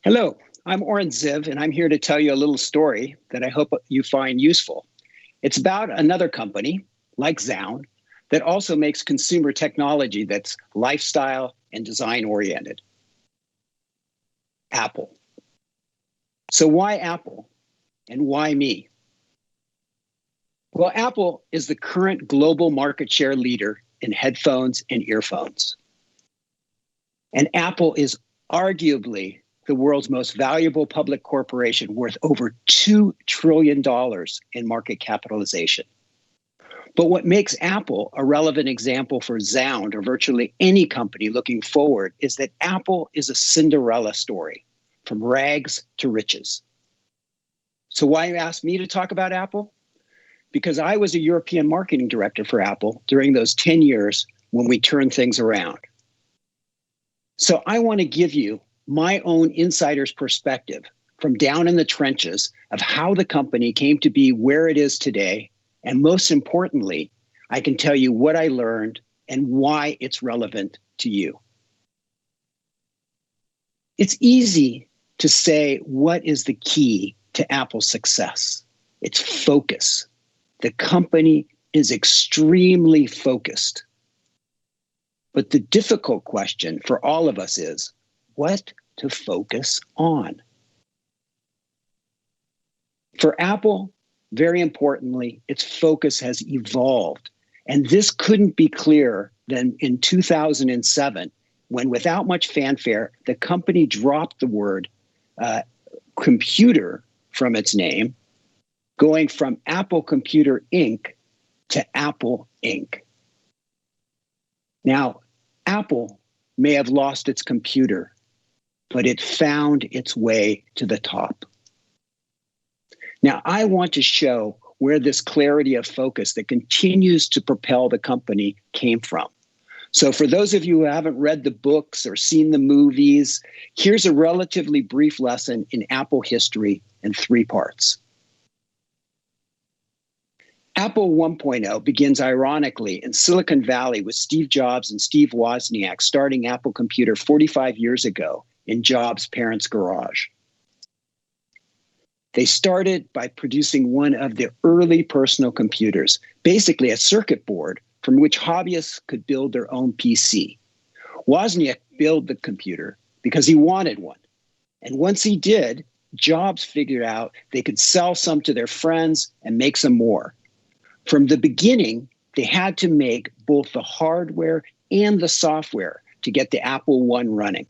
Hello, I'm Oren Ziv, and I'm here to tell you a little story that I hope you find useful. It's about another company, like Zound, that also makes consumer technology that's lifestyle and design-oriented. Apple. So why Apple, and why me? Well, Apple is the current global market share leader in headphones and earphones. And Apple is arguably the world's most valuable public corporation, worth over $2 trillion in market capitalization. But what makes Apple a relevant example for Zound or virtually any company looking forward is that Apple is a Cinderella story, from rags to riches. So why you asked me to talk about Apple? Because I was a European marketing director for Apple during those 10 years when we turned things around. So I want to give you my own insider's perspective from down in the trenches of how the company came to be where it is today. And most importantly, I can tell you what I learned and why it's relevant to you. It's easy to say, what is the key to Apple's success? It's focus. The company is extremely focused. But the difficult question for all of us is, what to focus on? For Apple, very importantly, its focus has evolved. And this couldn't be clearer than in 2007, when without much fanfare, the company dropped the word computer from its name, going from Apple Computer Inc. to Apple Inc. Now, Apple may have lost its computer, but it found its way to the top. Now, I want to show where this clarity of focus that continues to propel the company came from. So for those of you who haven't read the books or seen the movies, here's a relatively brief lesson in Apple history in 3 parts. Apple 1.0 begins ironically in Silicon Valley with Steve Jobs and Steve Wozniak starting Apple Computer 45 years ago in Jobs' parents' garage. They started by producing one of the early personal computers, basically a circuit board from which hobbyists could build their own PC. Wozniak built the computer because he wanted one. And once he did, Jobs figured out they could sell some to their friends and make some more. From the beginning, they had to make both the hardware and the software to get the Apple I running.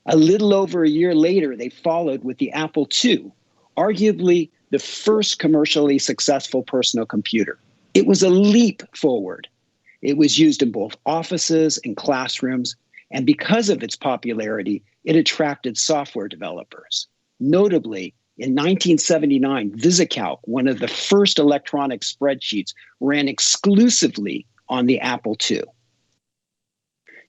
A little over a year later, they followed with the Apple II, arguably the first commercially successful personal computer. It was a leap forward. It was used in both offices and classrooms, and because of its popularity, it attracted software developers. Notably, in 1979, VisiCalc, one of the first electronic spreadsheets, ran exclusively on the Apple II.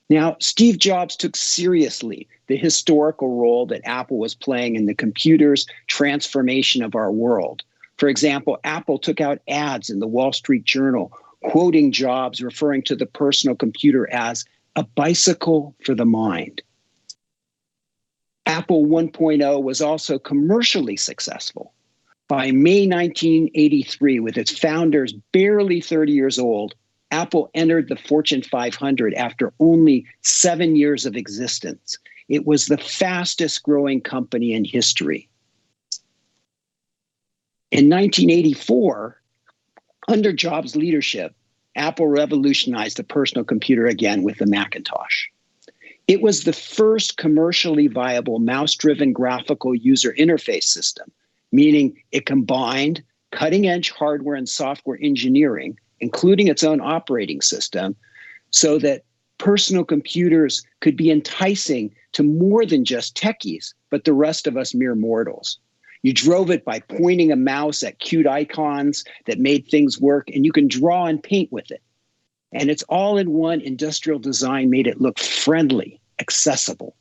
Now, Steve Jobs took seriously the historical role that Apple was playing in the computer's transformation of our world. For example, Apple took out ads in the Wall Street Journal, quoting Jobs, referring to the personal computer as a bicycle for the mind. Apple 1.0 was also commercially successful. By May 1983, with its founders barely 30 years old, Apple entered the Fortune 500 after only 7 years of existence. It was the fastest growing company in history. In 1984, under Jobs' leadership, Apple revolutionized the personal computer again with the Macintosh. It was the first commercially viable mouse-driven graphical user interface system, meaning it combined cutting-edge hardware and software engineering, including its own operating system, so that personal computers could be enticing to more than just techies, but the rest of us mere mortals. You drove it by pointing a mouse at cute icons that made things work, and you can draw and paint with it. And its all-in-one industrial design made it look friendly, accessible.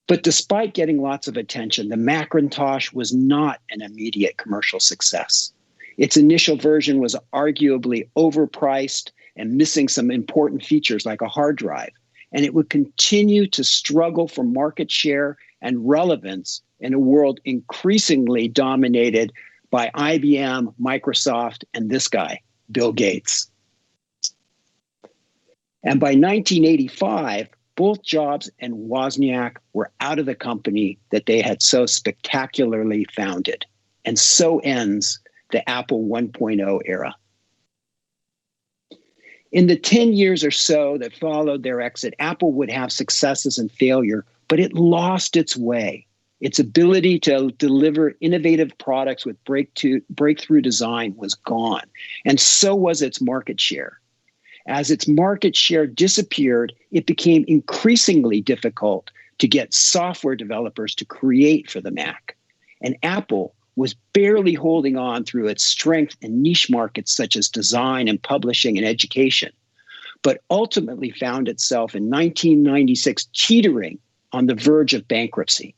But despite getting lots of attention, the Macintosh was not an immediate commercial success. Its initial version was arguably overpriced and missing some important features like a hard drive. and it would continue to struggle for market share and relevance in a world increasingly dominated by IBM, Microsoft, and this guy, Bill Gates. And by 1985, both Jobs and Wozniak were out of the company that they had so spectacularly founded. And so ends the Apple 1.0 era. In the 10 years or so that followed their exit, Apple would have successes and failure, but it lost its way. Its ability to deliver innovative products with breakthrough design was gone, and so was its market share. As its market share disappeared, it became increasingly difficult to get software developers to create for the Mac. And Apple was barely holding on through its strength in niche markets such as design and publishing and education, but ultimately found itself in 1996 teetering on the verge of bankruptcy.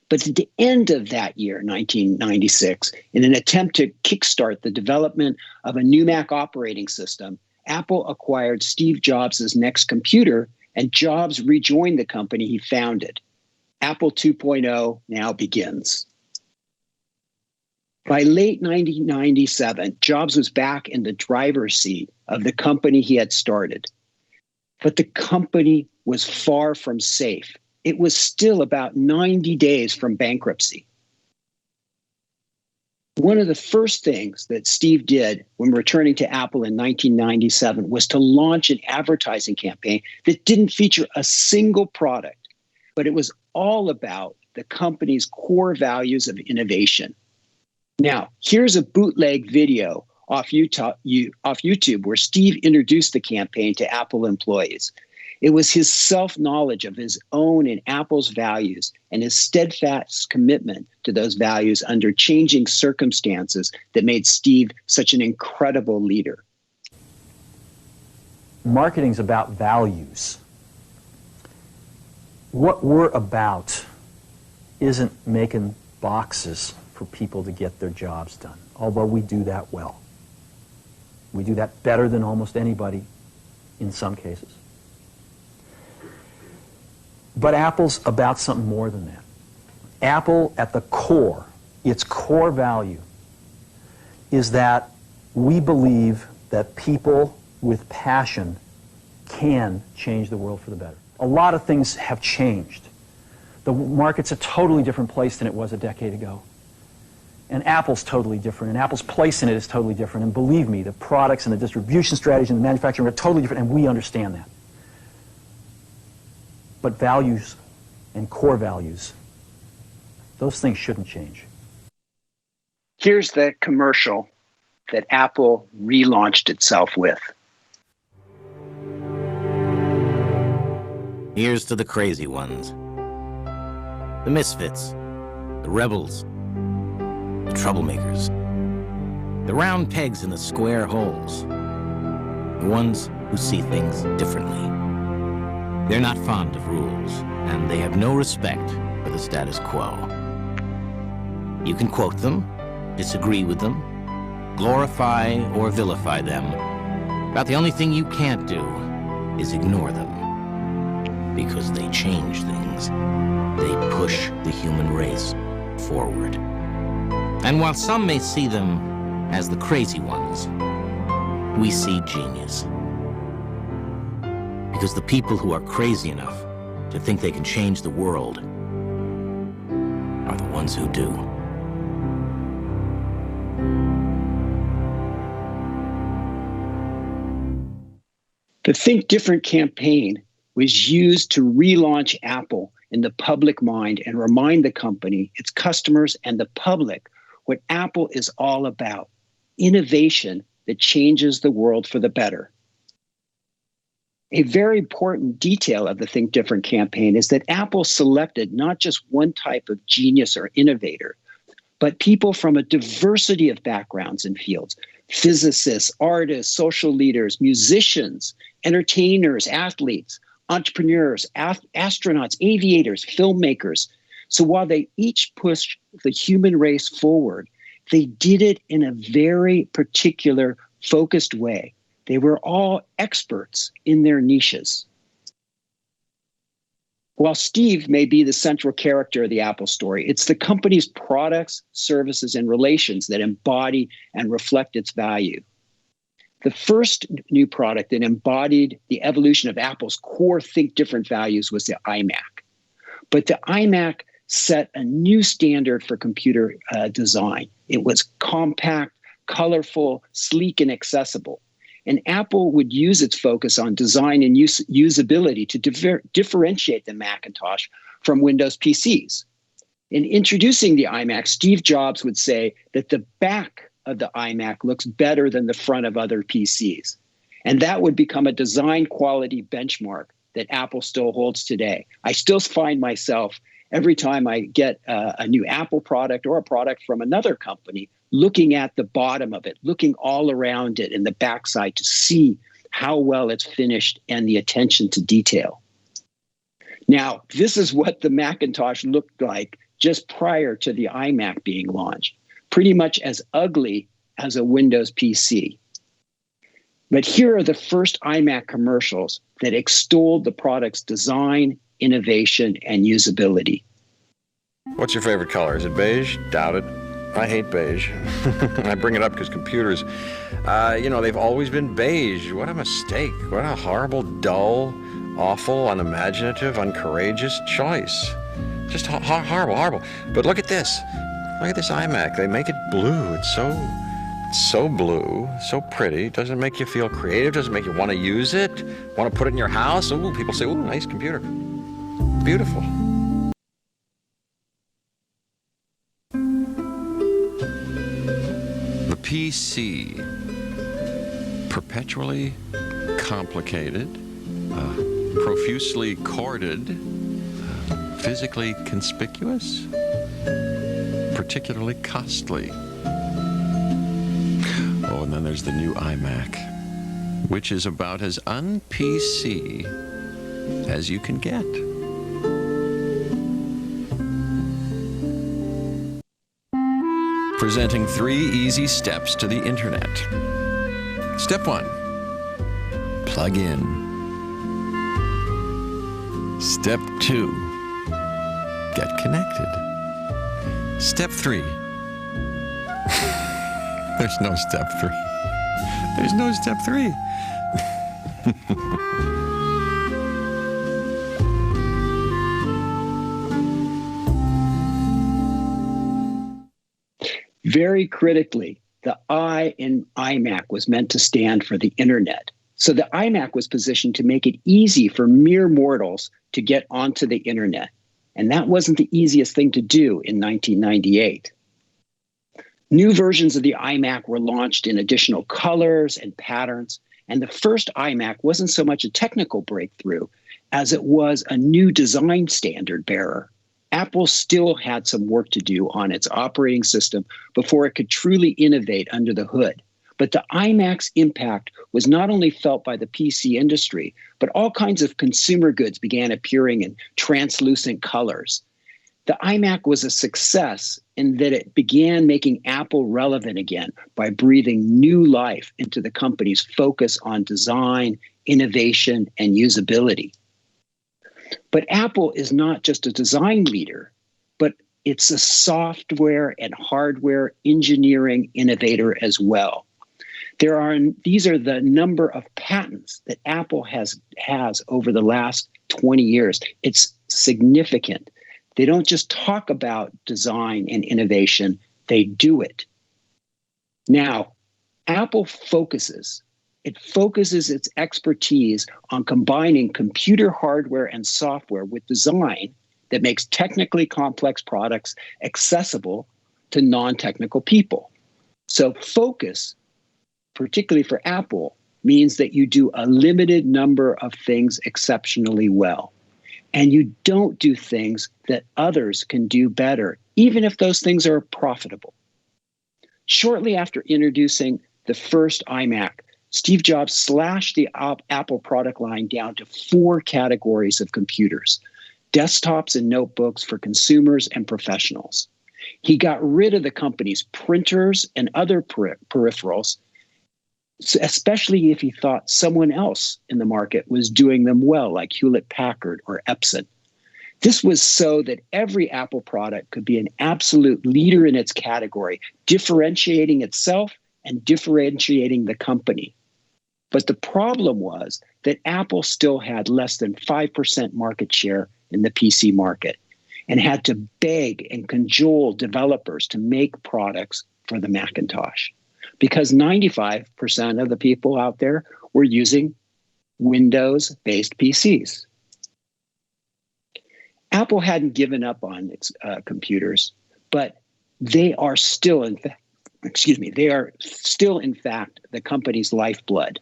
But at the end of that year, 1996, in an attempt to kickstart the development of a new Mac operating system, Apple acquired Steve Jobs' next computer, and Jobs rejoined the company he founded. Apple 2.0 now begins. By late 1997, Jobs was back in the driver's seat of the company he had started. But the company was far from safe. It was still about 90 days from bankruptcy. One of the first things that Steve did when returning to Apple in 1997 was to launch an advertising campaign that didn't feature a single product, but it was all about the company's core values of innovation. Now, here's a bootleg video off YouTube where Steve introduced the campaign to Apple employees. It was his self-knowledge of his own and Apple's values and his steadfast commitment to those values under changing circumstances that made Steve such an incredible leader. Marketing's about values. What we're about isn't making boxes for people to get their jobs done, although we do that well. We do that better than almost anybody in some cases. But Apple's about something more than that. Apple, at the core, its core value, is that we believe that people with passion can change the world for the better. A lot of things have changed. The market's a totally different place than it was a decade ago. And Apple's totally different, and Apple's place in it is totally different. And believe me, the products and the distribution strategy and the manufacturing are totally different, and we understand that. But values and core values, those things shouldn't change. Here's the commercial that Apple relaunched itself with. Here's to the crazy ones, the misfits, the rebels, the troublemakers, the round pegs in the square holes, the ones who see things differently. They're not fond of rules, and they have no respect for the status quo. You can quote them, disagree with them, glorify or vilify them. About the only thing you can't do is ignore them, because they change things. They push the human race forward. And while some may see them as the crazy ones, we see genius. Because the people who are crazy enough to think they can change the world are the ones who do. The Think Different campaign was used to relaunch Apple in the public mind and remind the company, its customers, and the public what Apple is all about: innovation that changes the world for the better. A very important detail of the Think Different campaign is that Apple selected not just one type of genius or innovator, but people from a diversity of backgrounds and fields: physicists, artists, social leaders, musicians, entertainers, athletes, entrepreneurs, astronauts, aviators, filmmakers. So while they each pushed the human race forward, they did it in a very particular, focused way, They were all experts in their niches. While Steve may be the central character of the Apple story, it's the company's products, services, and relations that embody and reflect its value. The first new product that embodied the evolution of Apple's core think different values was the iMac. But the iMac set a new standard for computer design. It was compact, colorful, sleek, and accessible. And Apple would use its focus on design and usability to differentiate the Macintosh from Windows PCs. In introducing the iMac, Steve Jobs would say that the back of the iMac looks better than the front of other PCs. And that would become a design quality benchmark that Apple still holds today. I still find myself, every time I get a new Apple product or a product from another company, looking at the bottom of it, looking all around it in the backside to see how well it's finished and the attention to detail. Now, this is what the Macintosh looked like just prior to the iMac being launched. Pretty much as ugly as a Windows PC. But here are the first iMac commercials that extolled the product's design, innovation, and usability. What's your favorite color? Is it beige? Doubt it. I hate beige. I bring it up because computers, they've always been beige. What a mistake. What a horrible, dull, awful, unimaginative, uncourageous choice. Just horrible. But look at this. Look at this iMac. They make it blue. It's so blue, so pretty. Doesn't make you feel creative. Doesn't make you want to use it. Want to put it in your house. Ooh, people say, ooh, nice computer. Beautiful. The PC. Perpetually complicated, profusely corded, physically conspicuous, particularly costly. Oh, and then there's the new iMac, which is about as un-PC as you can get. Presenting 3 easy steps to the internet. Step 1, plug in. Step 2, get connected. Step 3. There's no step 3. There's no step 3. Very critically, the I in iMac was meant to stand for the internet. So the iMac was positioned to make it easy for mere mortals to get onto the internet. And that wasn't the easiest thing to do in 1998. New versions of the iMac were launched in additional colors and patterns. And the first iMac wasn't so much a technical breakthrough as it was a new design standard bearer. Apple still had some work to do on its operating system before it could truly innovate under the hood. But the iMac's impact was not only felt by the PC industry, but all kinds of consumer goods began appearing in translucent colors. The iMac was a success in that it began making Apple relevant again by breathing new life into the company's focus on design, innovation, and usability. But Apple is not just a design leader, but it's a software and hardware engineering innovator as well. These are the number of patents that Apple has over the last 20 years. It's significant. They don't just talk about design and innovation, they do it. Now, Apple focuses its expertise on combining computer hardware and software with design that makes technically complex products accessible to non-technical people. So focus, particularly for Apple, means that you do a limited number of things exceptionally well. And you don't do things that others can do better, even if those things are profitable. Shortly after introducing the first iMac, Steve Jobs slashed the Apple product line down to 4 categories of computers: desktops and notebooks for consumers and professionals. He got rid of the company's printers and other peripherals especially if he thought someone else in the market was doing them well, like Hewlett-Packard or Epson. This was so that every Apple product could be an absolute leader in its category, differentiating itself and differentiating the company. But the problem was that Apple still had less than 5% market share in the PC market and had to beg and cajole developers to make products for the Macintosh, because 95% of the people out there were using Windows-based PCs. Apple hadn't given up on its computers, but they are still, in fact, the company's lifeblood.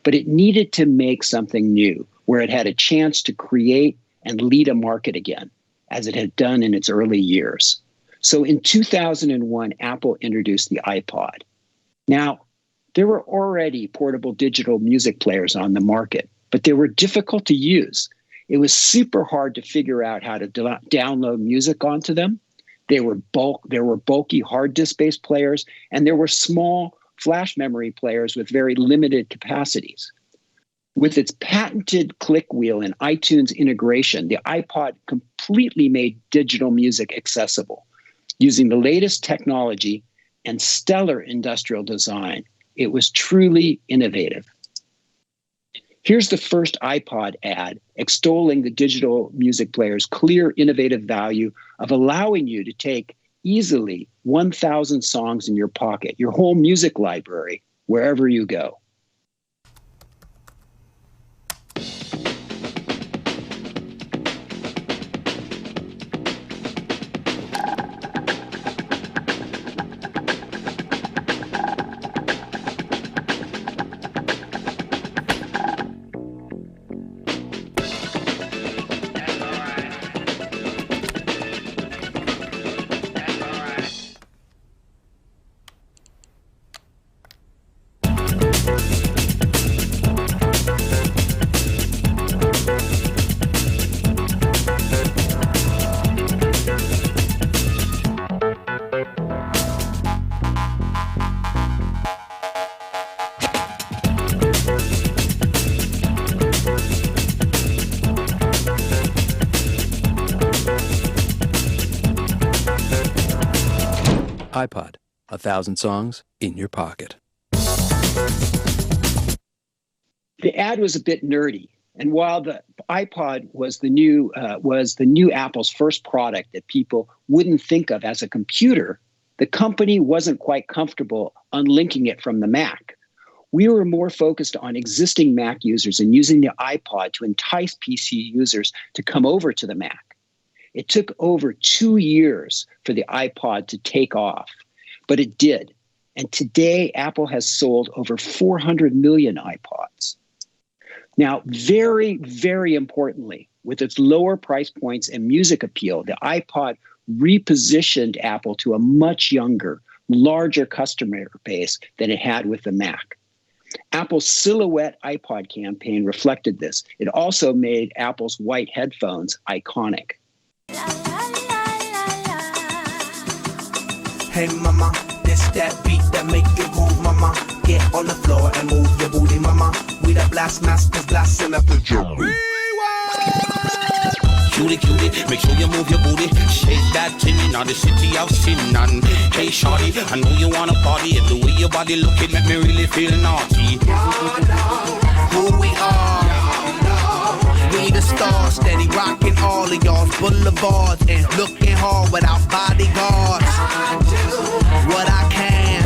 But it needed to make something new where it had a chance to create and lead a market again, as it had done in its early years. So in 2001, Apple introduced the iPod. Now, there were already portable digital music players on the market, but they were difficult to use. It was super hard to figure out how to download music onto them. There were bulky hard disk-based players, and there were small flash memory players with very limited capacities. With its patented click wheel and iTunes integration, the iPod completely made digital music accessible. Using the latest technology and stellar industrial design, it was truly innovative. Here's the first iPod ad extolling the digital music player's clear, innovative value of allowing you to take easily 1,000 songs in your pocket, your whole music library, wherever you go. iPod, 1,000 songs in your pocket. The ad was a bit nerdy, and while the iPod was the new Apple's first product that people wouldn't think of as a computer, the company wasn't quite comfortable unlinking it from the Mac. We were more focused on existing Mac users and using the iPod to entice PC users to come over to the Mac. It took over 2 years for the iPod to take off, but it did. And today, Apple has sold over 400 million iPods. Now, very, very importantly, with its lower price points and music appeal, the iPod repositioned Apple to a much younger, larger customer base than it had with the Mac. Apple's Silhouette iPod campaign reflected this. It also made Apple's white headphones iconic. Hey mama, this that beat that make you move, mama. Get on the floor and move your booty, mama. We the blast masters blasting up the drum. Cutie, cutie, make sure you move your booty. Shake that tinny, now the city of sin. And hey shorty, I know you wanna party. And the way your body looking make me really feel naughty. Who we are? We the stars, steady rocking all of y'all's boulevards and looking hard without bodyguards. I do what I can.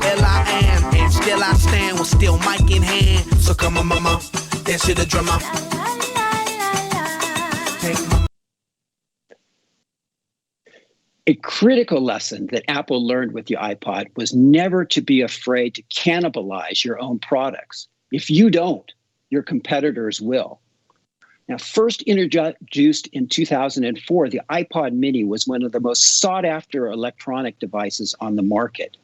Ill I am, and still I stand with still mic in hand. So come on, mama, dance to the drummer. Hey, mama. A critical lesson that Apple learned with the iPod was never to be afraid to cannibalize your own products. If you don't, your competitors will. Now, first introduced in 2004, the iPod mini was one of the most sought-after electronic devices on the market.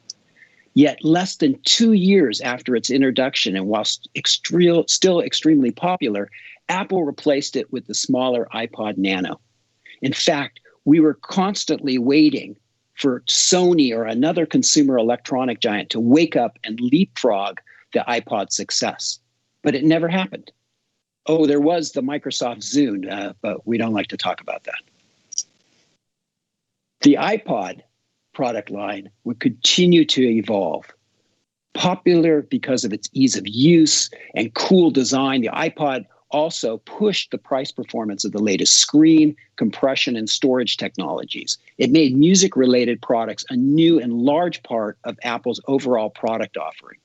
Yet less than 2 years after its introduction, and while still extremely popular, Apple replaced it with the smaller iPod Nano. In fact, we were constantly waiting for Sony or another consumer electronic giant to wake up and leapfrog the iPod success. But it never happened. Oh, there was the Microsoft Zound, but we don't like to talk about that. The iPod product line would continue to evolve. Popular because of its ease of use and cool design, the iPod also pushed the price performance of the latest screen, compression, and storage technologies. It made music-related products a new and large part of Apple's overall product offering.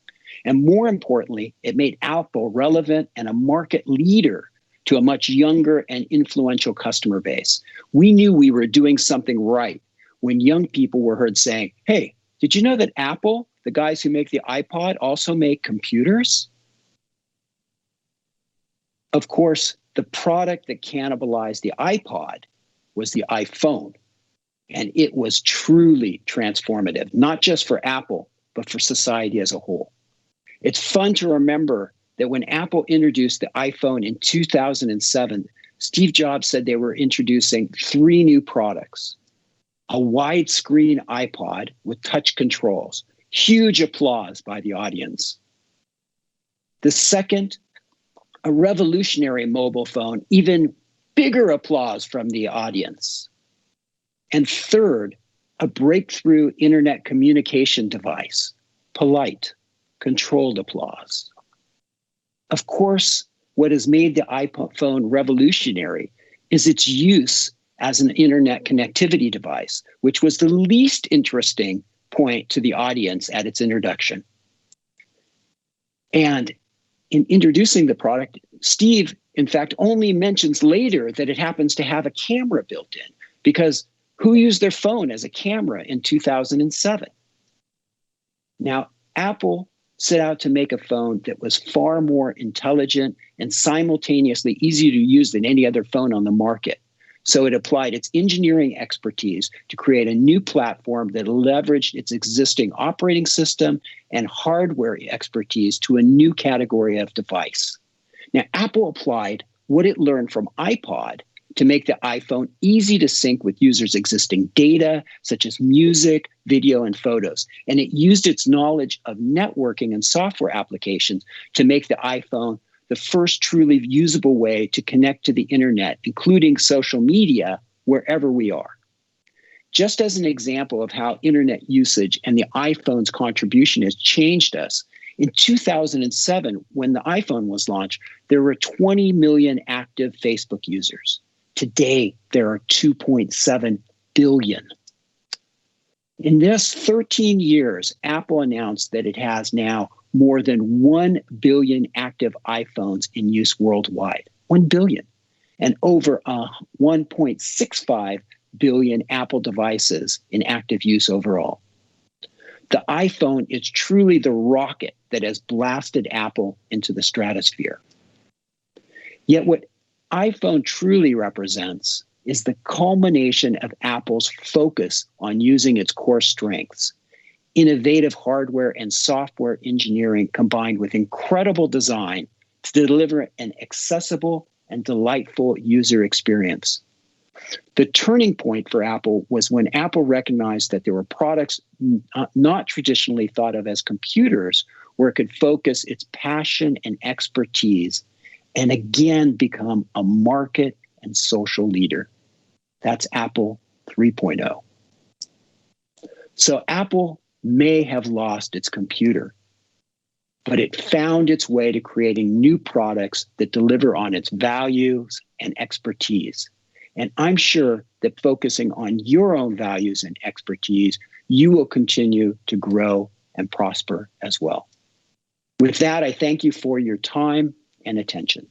And more importantly, it made Apple relevant and a market leader to a much younger and influential customer base. We knew we were doing something right when young people were heard saying, hey, did you know that Apple, the guys who make the iPod, also make computers? Of course, the product that cannibalized the iPod was the iPhone. And it was truly transformative, not just for Apple, but for society as a whole. It's fun to remember that when Apple introduced the iPhone in 2007, Steve Jobs said they were introducing 3 new products. A widescreen iPod with touch controls. Huge applause by the audience. The second, a revolutionary mobile phone, even bigger applause from the audience. And third, a breakthrough internet communication device, polite, controlled applause. Of course, what has made the iPhone revolutionary is its use as an internet connectivity device, which was the least interesting point to the audience at its introduction. And in introducing the product, Steve, in fact, only mentions later that it happens to have a camera built in, because who used their phone as a camera in 2007? Now, Apple set out to make a phone that was far more intelligent and simultaneously easier to use than any other phone on the market. So it applied its engineering expertise to create a new platform that leveraged its existing operating system and hardware expertise to a new category of device. Now, Apple applied what it learned from iPod to make the iPhone easy to sync with users' existing data, such as music, video, and photos. And it used its knowledge of networking and software applications to make the iPhone the first truly usable way to connect to the internet, including social media, wherever we are. Just as an example of how internet usage and the iPhone's contribution has changed us, in 2007, when the iPhone was launched, there were 20 million active Facebook users. Today, there are 2.7 billion. In this 13 years, Apple announced that it has now more than 1 billion active iPhones in use worldwide. 1 billion. And over 1.65 billion Apple devices in active use overall. The iPhone is truly the rocket that has blasted Apple into the stratosphere. Yet what iPhone truly represents is the culmination of Apple's focus on using its core strengths. Innovative hardware and software engineering combined with incredible design to deliver an accessible and delightful user experience. The turning point for Apple was when Apple recognized that there were products not traditionally thought of as computers where it could focus its passion and expertise and again become a market and social leader. That's Apple 3.0. So Apple may have lost its computer, but it found its way to creating new products that deliver on its values and expertise. And I'm sure that focusing on your own values and expertise, you will continue to grow and prosper as well. With that, I thank you for your time and attention.